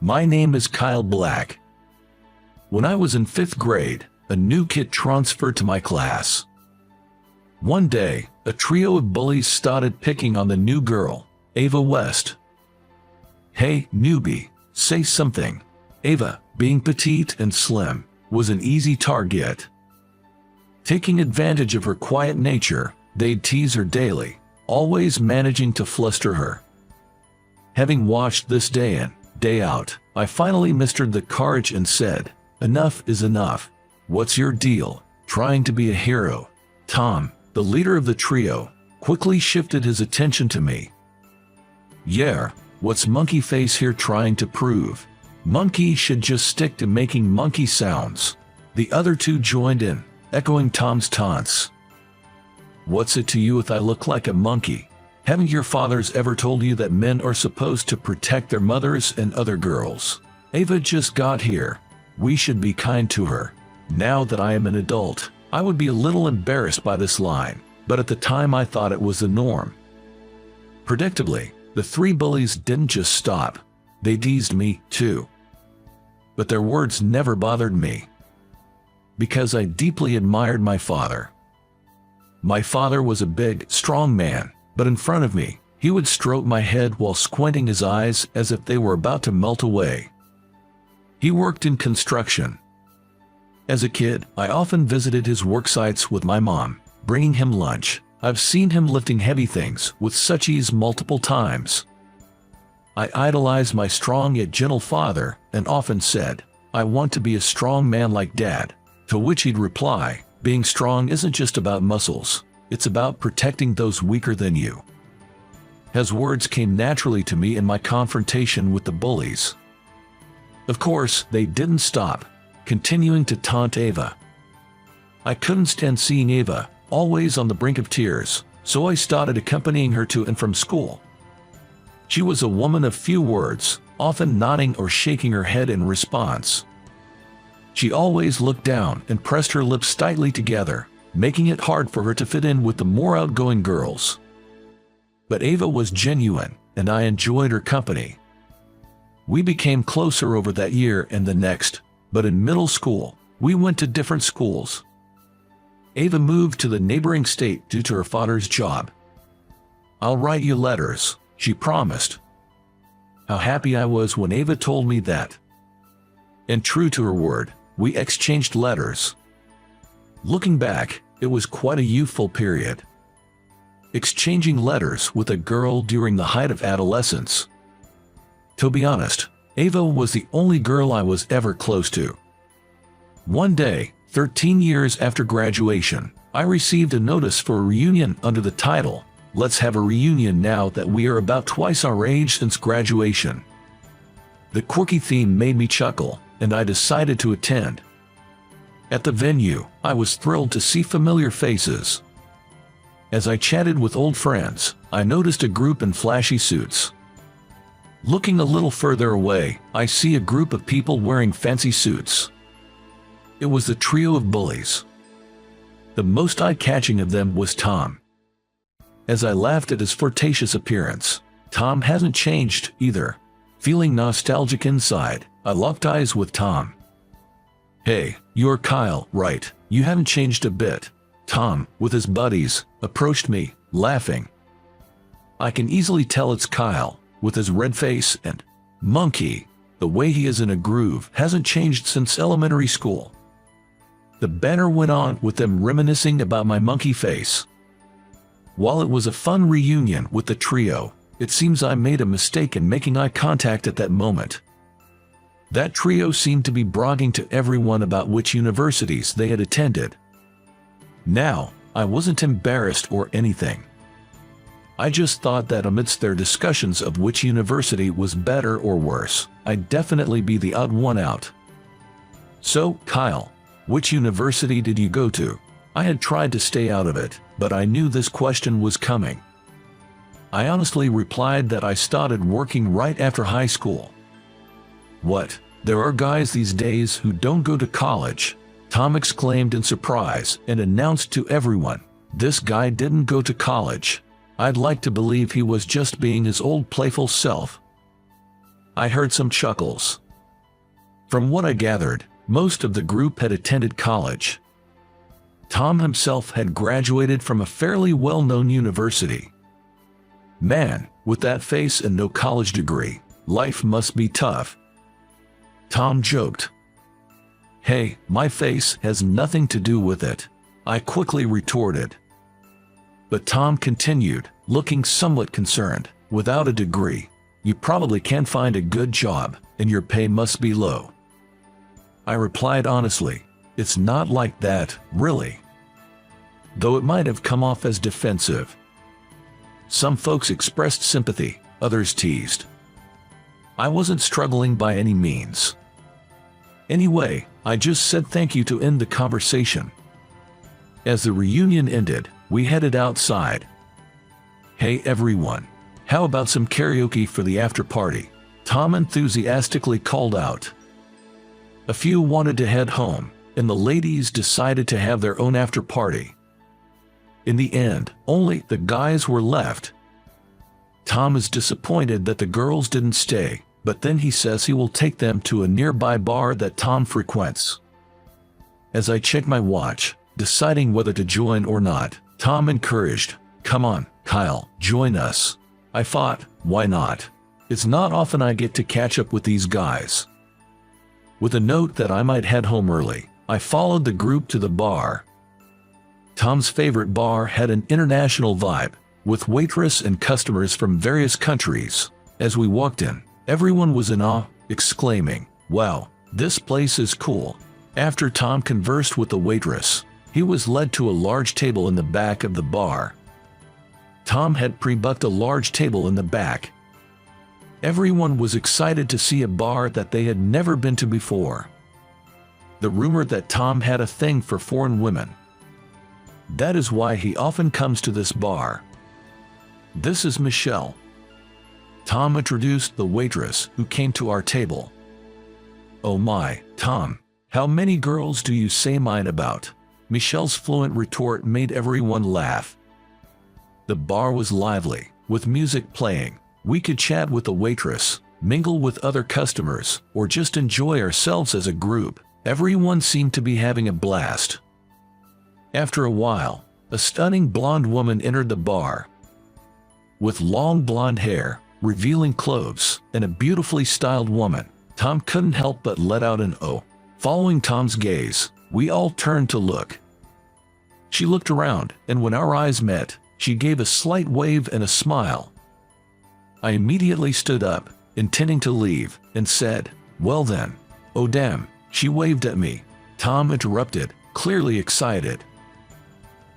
My name is Kyle Black. When I was in 5th grade, a new kid transferred to my class. One day, a trio of bullies started picking on the new girl, Ava West. "Hey, newbie, say something." Ava, being petite and slim, was an easy target. Taking advantage of her quiet nature, they'd tease her daily, always managing to fluster her. Having watched this day in, day out, I finally mustered the courage and said, "Enough is enough. What's your deal, trying to be a hero?" Tom, the leader of the trio, quickly shifted his attention to me. "Yeah, what's Monkey Face here trying to prove? Monkey should just stick to making monkey sounds." The other two joined in, echoing Tom's taunts. "What's it to you if I look like a monkey? Haven't your fathers ever told you that men are supposed to protect their mothers and other girls? Ava just got here. We should be kind to her." Now that I am an adult, I would be a little embarrassed by this line, but at the time I thought it was the norm. Predictably, the three bullies didn't just stop. They teased me, too. But their words never bothered me, because I deeply admired my father. My father was a big, strong man, but in front of me, he would stroke my head while squinting his eyes as if they were about to melt away. He worked in construction. As a kid, I often visited his work sites with my mom, bringing him lunch. I've seen him lifting heavy things with such ease multiple times. I idolized my strong yet gentle father and often said, "I want to be a strong man like Dad," to which he'd reply, "Being strong isn't just about muscles, it's about protecting those weaker than you." His words came naturally to me in my confrontation with the bullies. Of course, they didn't stop, continuing to taunt Ava. I couldn't stand seeing Ava, always on the brink of tears, so I started accompanying her to and from school. She was a woman of few words, often nodding or shaking her head in response. She always looked down and pressed her lips tightly together, making it hard for her to fit in with the more outgoing girls. But Ava was genuine, and I enjoyed her company. We became closer over that year and the next, but in middle school, we went to different schools. Ava moved to the neighboring state due to her father's job. "I'll write you letters," she promised. How happy I was when Ava told me that. And true to her word, we exchanged letters. Looking back, it was quite a youthful period. Exchanging letters with a girl during the height of adolescence. To be honest, Ava was the only girl I was ever close to. One day, 13 years after graduation, I received a notice for a reunion under the title, "Let's have a reunion now that we are about twice our age since graduation." The quirky theme made me chuckle, and I decided to attend. At the venue, I was thrilled to see familiar faces. As I chatted with old friends, I noticed a group in flashy suits. Looking a little further away, I see a group of people wearing fancy suits. It was the trio of bullies. The most eye-catching of them was Tom. As I laughed at his flirtatious appearance, Tom hasn't changed either. Feeling nostalgic inside, I locked eyes with Tom. "Hey, you're Kyle, right? You haven't changed a bit." Tom, with his buddies, approached me, laughing. I can easily tell it's Kyle, with his red face and monkey. The way he is in a groove hasn't changed since elementary school. The banner went on with them reminiscing about my monkey face. While it was a fun reunion with the trio, it seems I made a mistake in making eye contact at that moment. That trio seemed to be bragging to everyone about which universities they had attended. Now, I wasn't embarrassed or anything. I just thought that amidst their discussions of which university was better or worse, I'd definitely be the odd one out. "So, Kyle, which university did you go to?" I had tried to stay out of it, but I knew this question was coming. I honestly replied that I started working right after high school. "What? There are guys these days who don't go to college?" Tom exclaimed in surprise and announced to everyone, "This guy didn't go to college." I'd like to believe he was just being his old playful self. I heard some chuckles. From what I gathered, most of the group had attended college. Tom himself had graduated from a fairly well-known university. Man, with that face and no college degree, life must be tough. Tom joked. Hey, my face has nothing to do with it, I quickly retorted. But Tom continued, looking somewhat concerned. Without a degree, you probably can't find a good job, and your pay must be low. I replied honestly, it's not like that, really. Though it might have come off as defensive. Some folks expressed sympathy, others teased. I wasn't struggling by any means. Anyway, I just said thank you to end the conversation. As the reunion ended, we headed outside. Hey everyone, how about some karaoke for the after party? Tom enthusiastically called out. A few wanted to head home, and the ladies decided to have their own after party. In the end, only the guys were left. Tom is disappointed that the girls didn't stay, but then he says he will take them to a nearby bar that Tom frequents. As I check my watch, deciding whether to join or not, Tom encouraged, "Come on, Kyle, join us." I thought, why not? It's not often I get to catch up with these guys. With a note that I might head home early, I followed the group to the bar. Tom's favorite bar had an international vibe, with waitress and customers from various countries. As we walked in, everyone was in awe, exclaiming, "Wow, this place is cool." After Tom conversed with the waitress, he was led to a large table in the back of the bar. Tom had pre-booked a large table in the back. Everyone was excited to see a bar that they had never been to before. The rumor that Tom had a thing for foreign women. That is why he often comes to this bar. This is Michelle. Tom introduced the waitress who came to our table. Oh my, Tom, how many girls do you say mine about? Michelle's fluent retort made everyone laugh. The bar was lively, with music playing. We could chat with the waitress, mingle with other customers, or just enjoy ourselves as a group. Everyone seemed to be having a blast. After a while, a stunning blonde woman entered the bar. With long blonde hair, revealing clothes, and a beautifully styled woman, Tom couldn't help but let out an "oh." Following Tom's gaze, we all turned to look. She looked around, and when our eyes met, she gave a slight wave and a smile. I immediately stood up, intending to leave, and said, "Well then." "Oh damn," she waved at me. Tom interrupted, clearly excited.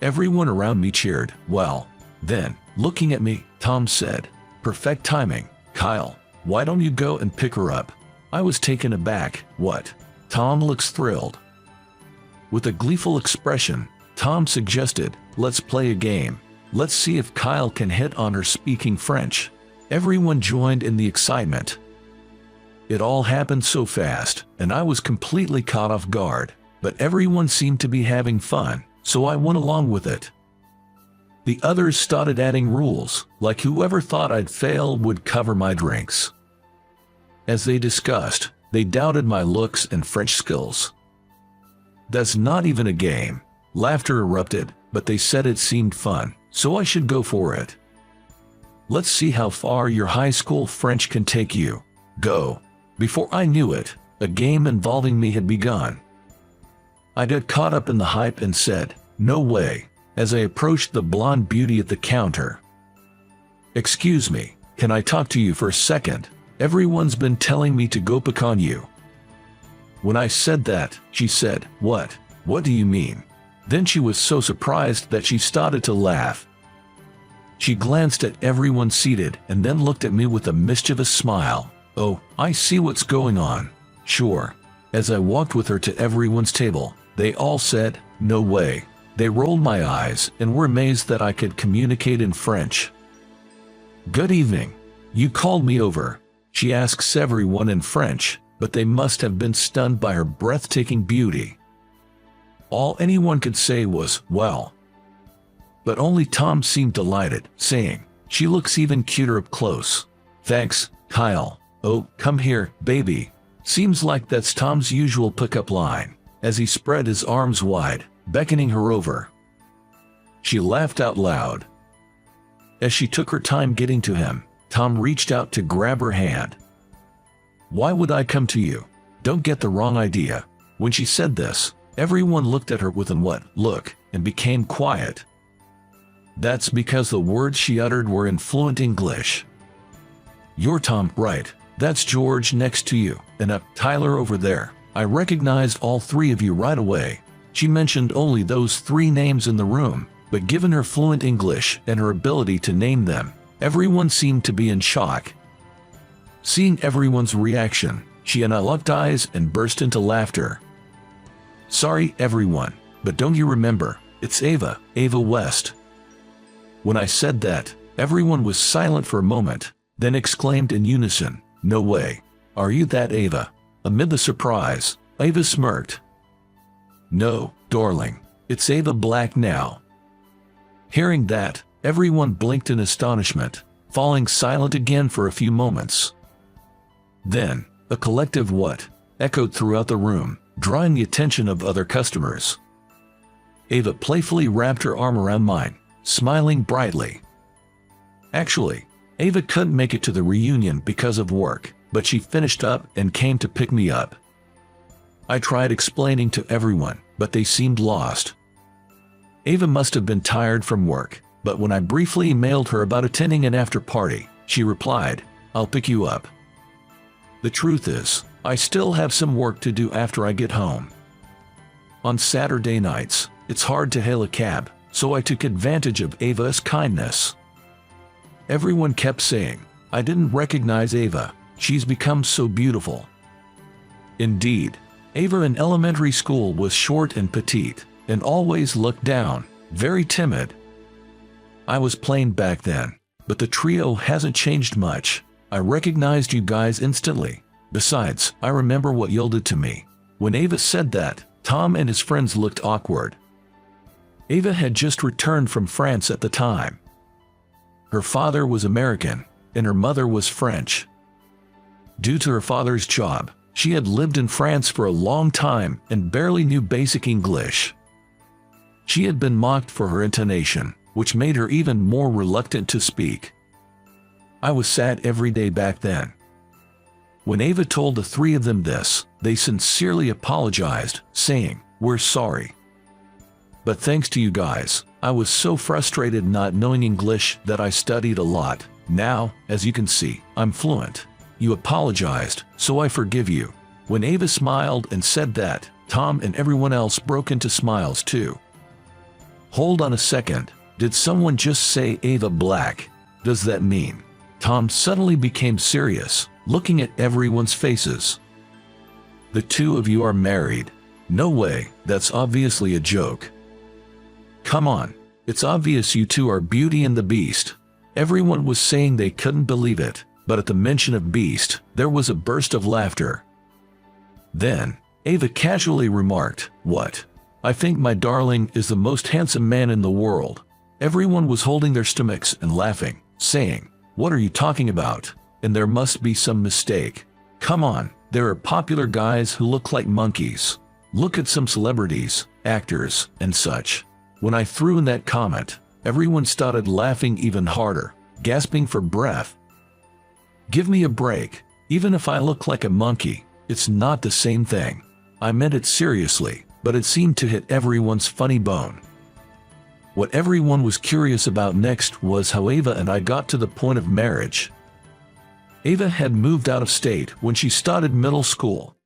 Everyone around me cheered. "Well, then," looking at me, Tom said, "Perfect timing. Kyle, why don't you go and pick her up?" I was taken aback. "What?" Tom looks thrilled. With a gleeful expression, Tom suggested, "Let's play a game. Let's see if Kyle can hit on her speaking French." Everyone joined in the excitement. It all happened so fast, and I was completely caught off guard, but everyone seemed to be having fun, so I went along with it. The others started adding rules, like whoever thought I'd fail would cover my drinks. As they discussed, they doubted my looks and French skills. "That's not even a game." Laughter erupted, but they said it seemed fun, so I should go for it. "Let's see how far your high school French can take you. Go." Before I knew it, a game involving me had begun. I got caught up in the hype and said, "No way," as I approached the blonde beauty at the counter. "Excuse me, can I talk to you for a second? Everyone's been telling me to go pick on you." When I said that, she said, "What? What do you mean?" Then she was so surprised that she started to laugh. She glanced at everyone seated and then looked at me with a mischievous smile. "Oh, I see what's going on." "Sure." As I walked with her to everyone's table, they all said, "No way." They rolled my eyes and were amazed that I could communicate in French. "Good evening. You called me over," she asks everyone in French, but they must have been stunned by her breathtaking beauty. All anyone could say was, "Well." But only Tom seemed delighted, saying, "She looks even cuter up close." "Thanks, Kyle." "Oh, come here, baby." Seems like that's Tom's usual pickup line, as he spread his arms wide, beckoning her over. She laughed out loud. As she took her time getting to him, Tom reached out to grab her hand. "Why would I come to you? Don't get the wrong idea." When she said this, everyone looked at her with an "what" look and became quiet. That's because the words she uttered were in fluent English. "You're Tom, right? That's George next to you, and Tyler over there. I recognized all three of you right away." She mentioned only those three names in the room, but given her fluent English and her ability to name them, everyone seemed to be in shock. Seeing everyone's reaction, she locked eyes and burst into laughter. "Sorry, everyone, but don't you remember? It's Ava West." When I said that, everyone was silent for a moment, then exclaimed in unison, "No way. Are you that Ava?" Amid the surprise, Ava smirked. "No, darling. It's Ava Black now." Hearing that, everyone blinked in astonishment, falling silent again for a few moments. Then, a collective "what" echoed throughout the room, drawing the attention of other customers. Ava playfully wrapped her arm around mine, smiling brightly. Actually, Ava couldn't make it to the reunion because of work, but she finished up and came to pick me up. I tried explaining to everyone, but they seemed lost. Ava must have been tired from work, but when I briefly emailed her about attending an after-party, she replied, "I'll pick you up." The truth is, I still have some work to do after I get home. On Saturday nights, it's hard to hail a cab, so I took advantage of Ava's kindness. Everyone kept saying, "I didn't recognize Ava, she's become so beautiful." Indeed, Ava in elementary school was short and petite, and always looked down, very timid. I was plain back then, but the trio hasn't changed much. I recognized you guys instantly. Besides, I remember what yielded to me. When Ava said that, Tom and his friends looked awkward. Ava had just returned from France at the time. Her father was American, and her mother was French. Due to her father's job, she had lived in France for a long time and barely knew basic English. She had been mocked for her intonation, which made her even more reluctant to speak. I was sad every day back then. When Ava told the three of them this, they sincerely apologized, saying, "We're sorry." But thanks to you guys, I was so frustrated not knowing English that I studied a lot. Now, as you can see, I'm fluent. You apologized, so I forgive you. When Ava smiled and said that, Tom and everyone else broke into smiles too. Hold on a second, did someone just say Ava Black? Does that mean? Tom suddenly became serious, looking at everyone's faces. "The two of you are married?" "No way, that's obviously a joke." "Come on, it's obvious you two are Beauty and the Beast." Everyone was saying they couldn't believe it, but at the mention of Beast, there was a burst of laughter. Then, Ava casually remarked, "What? I think my darling is the most handsome man in the world." Everyone was holding their stomachs and laughing, saying, "What are you talking about? And there must be some mistake. Come on, there are popular guys who look like monkeys. Look at some celebrities, actors, and such." When I threw in that comment, everyone started laughing even harder, gasping for breath. Give me a break. Even if I look like a monkey, it's not the same thing. I meant it seriously, but it seemed to hit everyone's funny bone. What everyone was curious about next was how Ava and I got to the point of marriage. Ava had moved out of state when she started middle school,